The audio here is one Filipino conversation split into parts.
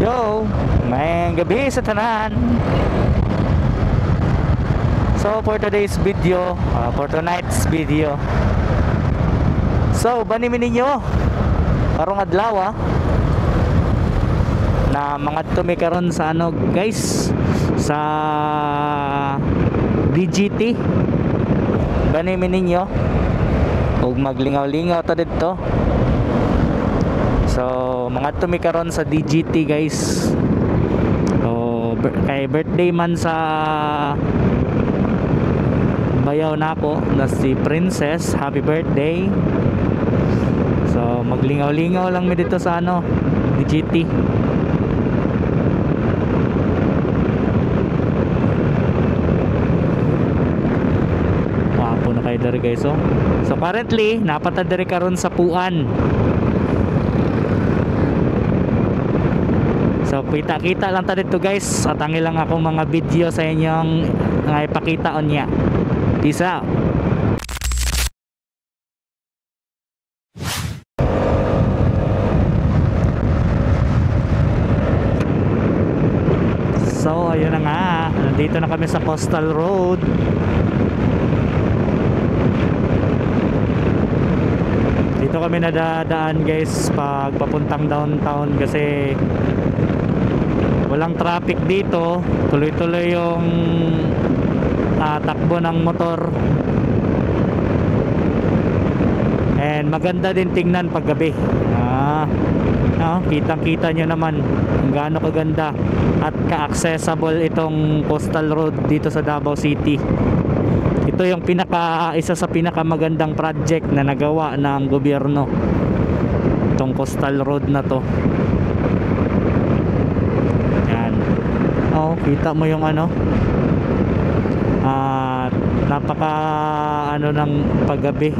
Yo, may gabi sa tanan. So for today's video, for tonight's video, so banimin ninyo karong adlaw na mga tumikaron sa ano guys, sa DGT. Banimin ninyo ug maglingaw-lingaw ta didto. So mga tumikaron sa DGT guys. So kay birthday man sa bayaw nako na si Princess, happy birthday. So maglingaw-lingaw lang mi dito sa ano DGT. Wapo na kayo dari guys. So currently napatad dari karon sa Puan. So kita-kita lang ta dito guys. Atangi lang akong mga video sa inyong nga ipakita on niya. Peace out. So ayun na nga, nandito na kami sa Coastal Road. Dito kami nadadaan guys pag papuntang downtown kasi walang traffic dito, tuloy-tuloy yung takbo ng motor, and maganda din tingnan pag gabi. Kitang-kita nyo naman kung gaano kaganda at ka-accessible itong Coastal Road dito sa Davao City. Ito yung isa sa pinakamagandang project na nagawa ng gobyerno, itong Coastal Road na to. Kita mo yung ano, napaka ano ng paggabi,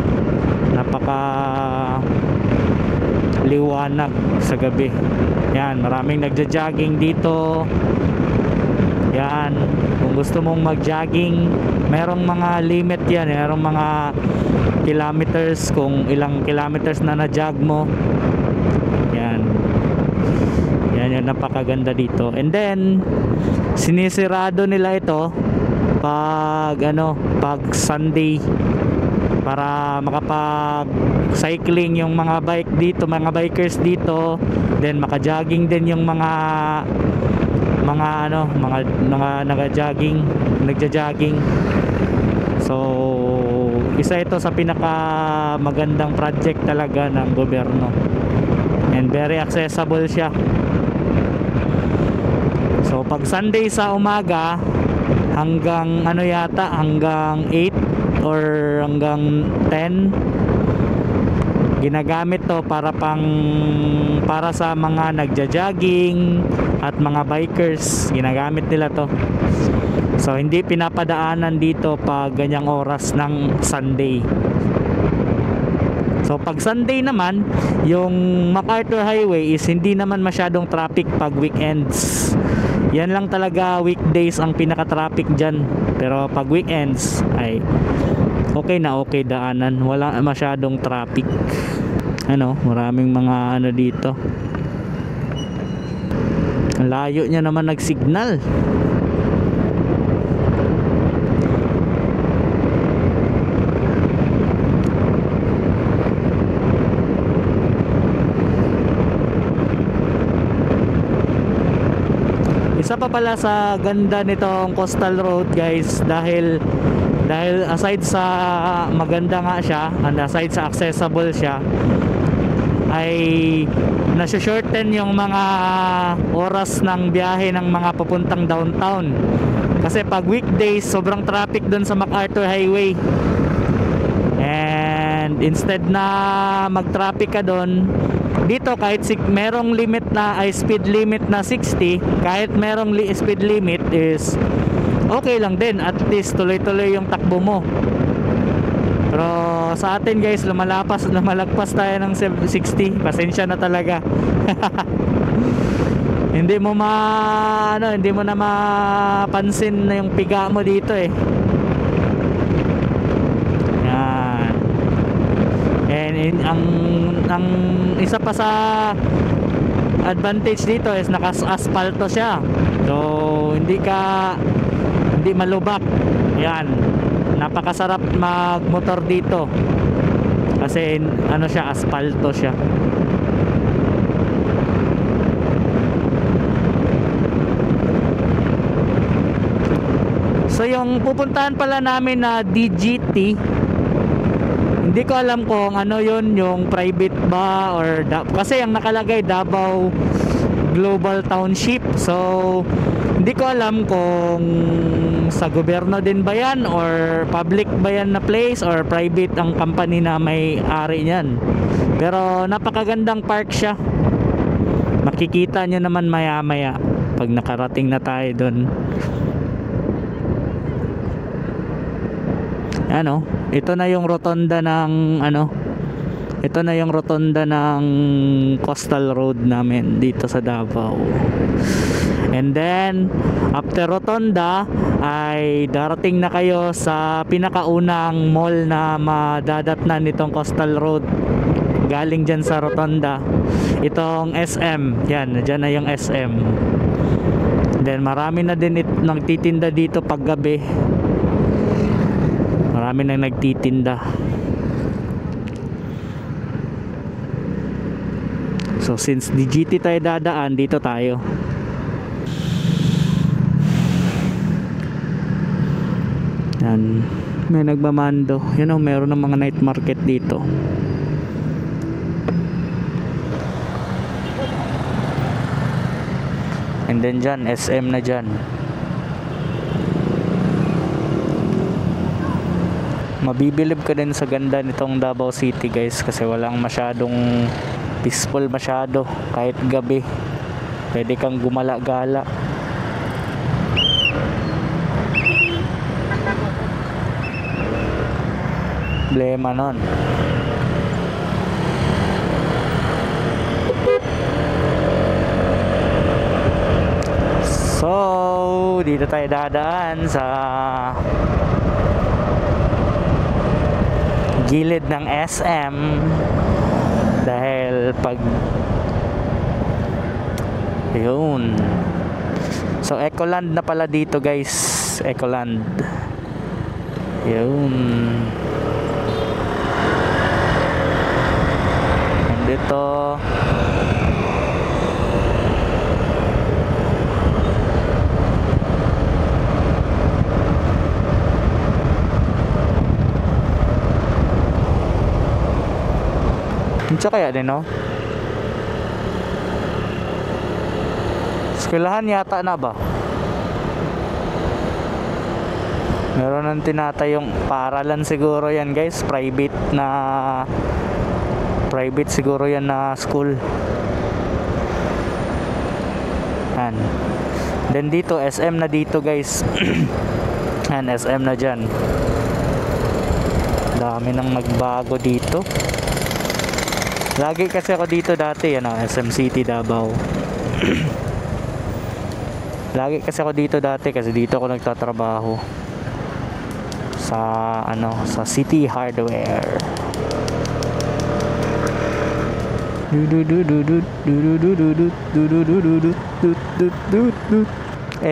napaka liwanag sa gabi. Yan, maraming nagja-jogging dito. Yan, kung gusto mong mag-jogging, merong mga limit yan, merong mga kilometers, kung ilang kilometers na na-jog mo. Yan, yan yung napakaganda dito. And then sinisirado nila ito pag Sunday para makapag-cycling yung mga bike dito, mga bikers dito, then maka-jogging din yung mga nagja-jogging. So isa ito sa pinaka magandang project talaga ng gobyerno, and very accessible siya. So pag Sunday sa umaga hanggang hanggang 8 or hanggang 10, ginagamit to para sa mga nagja-jogging at mga bikers, ginagamit nila to. So hindi pinapadaanan dito pag ganyang oras ng Sunday. So pag Sunday naman, yung MacArthur Highway is hindi naman masyadong traffic pag weekends. Yan lang talaga, weekdays ang pinaka-traffic dyan. Pero pag weekends ay okay na okay daanan, wala masyadong traffic. Maraming mga dito. Ang layo niya naman nagsignal. Isa pa pala sa ganda nitong Coastal Road guys, dahil aside sa maganda nga siya, and aside sa accessible siya, ay nasa-shorten yung mga oras ng biyahe ng mga papuntang downtown. Kasi pag weekdays sobrang traffic dun sa MacArthur Highway, and instead na mag-traffic ka dun, dito kahit merong limit na speed limit na 60, kahit merong speed limit is okay lang din, at least tuloy-tuloy yung takbo mo. Pero sa atin guys, lumalagpas tayo ng 60, pasensya na talaga. hindi mo na mapansin na yung piga mo dito eh. And ang isa pa sa advantage dito is naka-asphalto siya. So hindi malubak. Yan. Napakasarap magmotor dito. Kasi ano siya, asphalto siya. So yung pupuntahan pala namin na DGT, hindi ko alam kung ano yun, yung private ba or kasi ang nakalagay Davao Global Township. So hindi ko alam kung sa gobyerno din ba yan or public ba yan na place or private ang company na may ari niyan. Pero napakagandang park siya. Makikita nyo naman maya maya pag nakarating na tayo dun. Ano, ito na yung rotonda ng ito na yung rotonda ng Coastal Road namin dito sa Davao. And then after rotonda ay darating na kayo sa pinakaunang mall na madadatnan nitong Coastal Road. Galing dyan sa rotonda itong SM. Yan, dyan na yung SM. Then marami na din nagtitinda dito paggabi. Marami nang nagtitinda. So since DGT tayo dadaan, dito tayo. Yan. May nagmamando. You know, meron ng mga night market dito. And then dyan, SM na dyan. Mabibilib ka din sa ganda nitong Davao City guys, kasi walang masyadong peaceful masyado. Kahit gabi pwede kang gumala-gala. Problema nun. So dito tayo dadaan sa gilid ng SM dahil pag yun. So Ecoland na pala dito guys, Ecoland. Yun. And dito Unsa kaya din, no? Eskwelahan yata na ba? Meron ng tinatayong paaralan siguro yan guys. Private siguro yan na school. Yan. Then dito, SM na dito guys. Yan, SM na dyan. Dami nang nagbago dito. Lagi kasi ako dito dati, SM City Davao. Lagi kasi ako dito dati kasi dito ako nagtatrabaho sa sa City Hardware.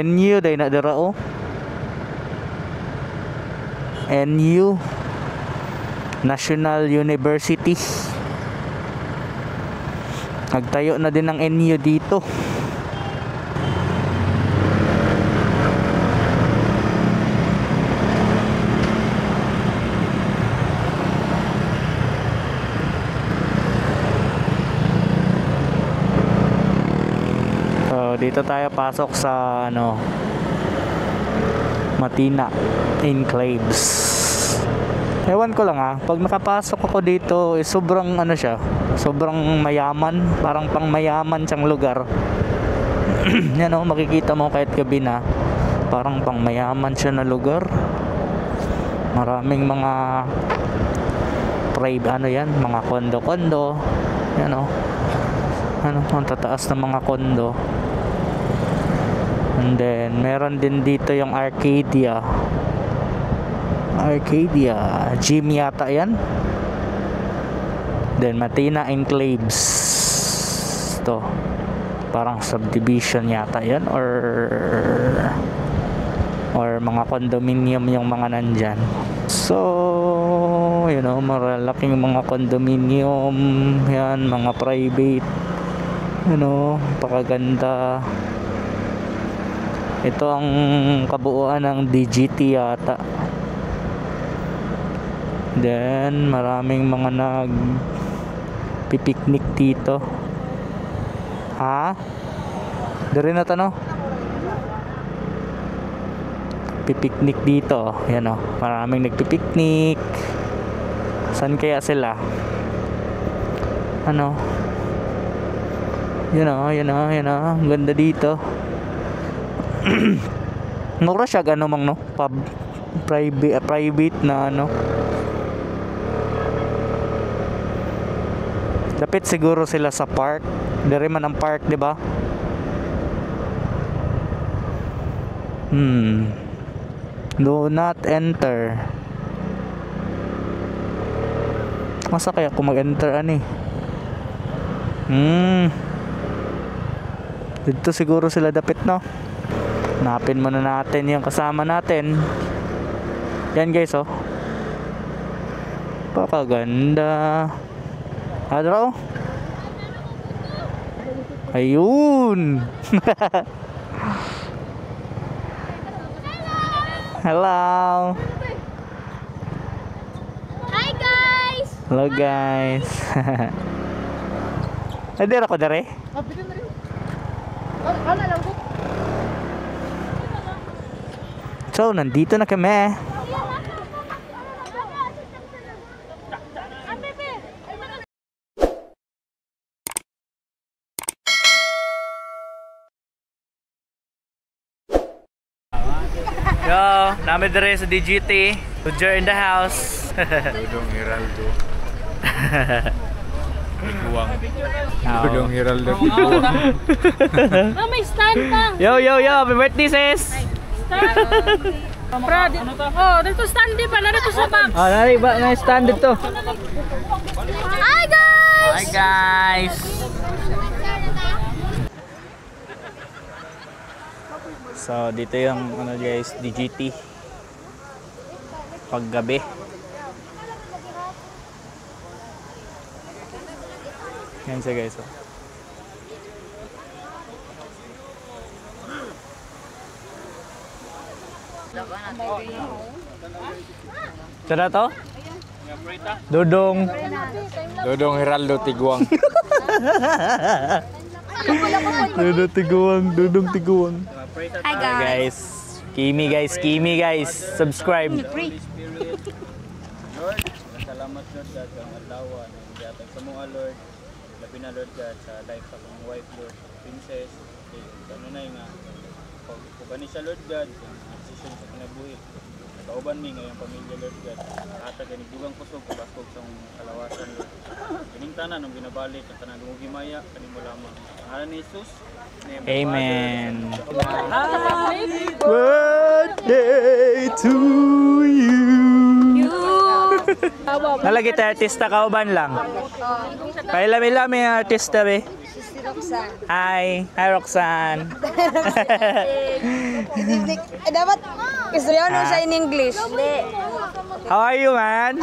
NU day na dira oh. NU National University. Nagtayo na din ng NU dito. So dito tayo pasok sa Matina Enclaves. Ewan ko lang pag nakapasok ako dito sobrang siya, sobrang mayaman, parang pang mayaman siyang lugar. Yan makikita mo kahit gabi na, parang pang mayaman siya na lugar. Maraming mga mga kondo-kondo. Yan ang tataas ng mga kondo. And then meron din dito yung Arcadia gym yata yan. Then Matina Enclaves to. Parang subdivision yata yan, or mga condominium yung mga nandyan. So, malalaking mga condominium yan, mga private, pakaganda. Ito ang kabuuan ng DGT yata. Then maraming mga nagpipiknik dito. Ha? Dari na tanong. Pipiknik dito. Yan o. Maraming nagpipiknik. Saan kaya sila? Ano? Yan o. Ang ganda dito. Mura siya mang no? Private na Dapit siguro sila sa park. Dari man ang park, di ba? Do not enter. Masa kaya kung mag-enter dito siguro sila dapit, no? Hanapin muna natin yung kasama natin. Yan guys, oh. Pakaganda. Adro. Ayun. Hello. Hi guys. Hello guys. Ada ako dere? So, nandito na kami. Yo, namin dire sa DGT. Roger in the house. Dodong Hiraldo. Tiguang. Dodong Hiraldo Tiguang. Oh, may stand pa. Yo, happy birthday sis. Brad, oh, dito stand di pa, dito sa box. Nari ba na stand dito? Hi guys. Hi guys. So dito yung guys, DGT paggabi. Yan siya guys, oh. Tara to? Dodong Hiraldo Tiguang. Dodong Tiguang. Hi Guys, Kimi guys, subscribe. Lord, salamat Lord God ang adlaw ng gihatag sa mga Lord. Labi na Lord God sa life sa kong wife Lord, princess. Ano na nga pagani sa Lord God sa decision sa kinabuhi. Kauban mi ngayong pamilya Lord God. Hatag ganig dugang kusog kabaskog sa kalawasan Lord. Kining tanan nung binabalik ang tanan dumugi maya kanimo lamang. Ang ngalan ni Jesus. Amen. Happy birthday to you. Nalagi tayo artista kauban lang. Pailami-lami ang artista be. Hi Roxanne. Dapat istoryahan mo siya in English. How are you, man?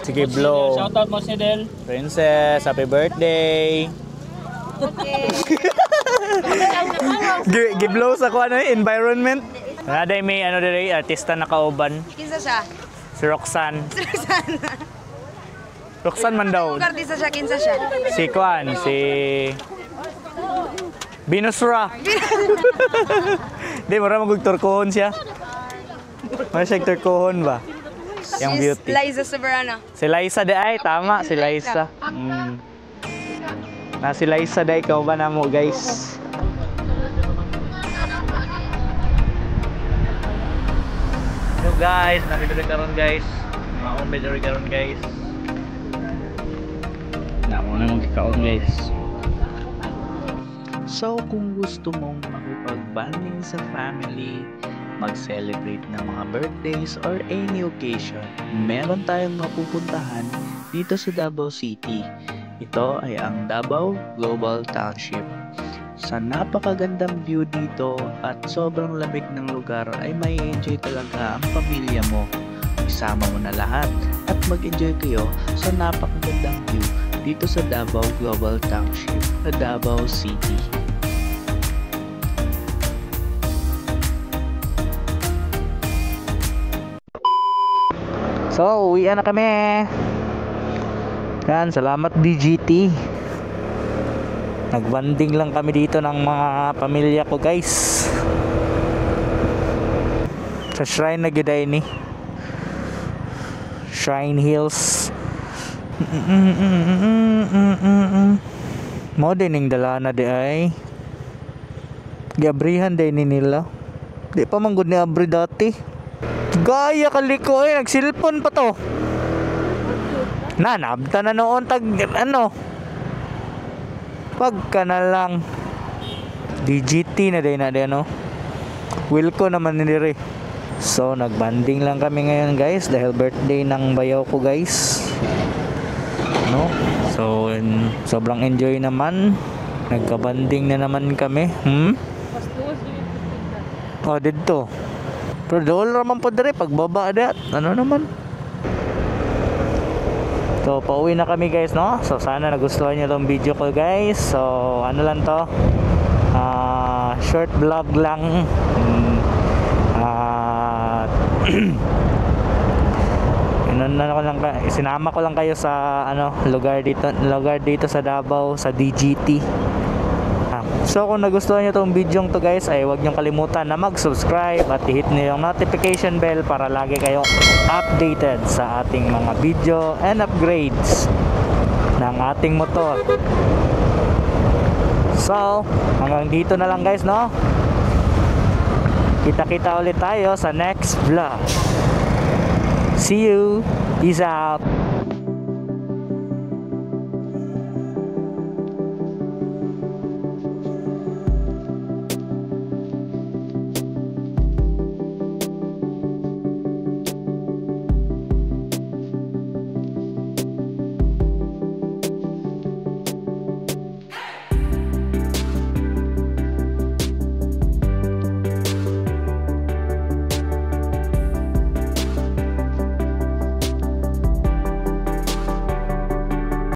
Sige, blow. Shoutout mo si Del. Princess, happy birthday. Giblow sa environment. Naday may dire artista na kauban. Kinsa siya? Si Roxanne. Roxanne man daw. Artista siya, kinsa siya? Si Kwan, si Binusra. Di mo ra magturkohon siya. May siya turkohon ba? Yang beauty. Liza Soberano. Si Liza de ay tama, si Liza. Na si Liza day ikaw ba namo guys? Hello guys, nakita karon guys. Maumbe karon guys. Namo na magkaon guys. So kung gusto mong makipag-bonding sa family, mag-celebrate ng mga birthdays or any occasion, meron tayong mapupuntahan dito sa Davao City. Ito ay ang Davao Global Township. Sa napakagandang view dito at sobrang lamig ng lugar ay may enjoy talaga ang pamilya mo. Isama mo na lahat at mag-enjoy kayo sa napakagandang view dito sa Davao Global Township sa Davao City. So, uwian na kami. Yan, salamat DGT. Nagbanding lang kami dito ng mga pamilya ko, guys. Sa shrine na giday ni Shrine Hills. Mo din ning dala na di ay. Giabrihan din ni nila. Di pa man gud ni abri dati. Gaya kaliko eh, nagsilpon pa to. Nanabta na noon tag ano. Pagka na lang. DGT na din ano. Wilco naman ni dire. So nagbanding lang kami ngayon, guys, dahil birthday ng bayaw ko, guys. No? So sobrang enjoy naman. Nagkabanding na naman kami. Oh, dito. Pero doon naman po dire pagbaba dat. Ano naman? So pauwi na kami, guys, no? So sana nagustuhan niyo tong video ko, guys. So ano lang to? Short vlog lang. Sinama ko lang kayo sa lugar dito sa Davao, sa DGT. So kung nagustuhan niyo tong video to, guys, ay huwag niyong kalimutan na mag-subscribe at i-hit niyo yung notification bell para lagi kayong updated sa ating mga video and upgrades ng ating motor. So hanggang dito na lang, guys, no? Kita-kita ulit tayo sa next vlog. See you. Peace out.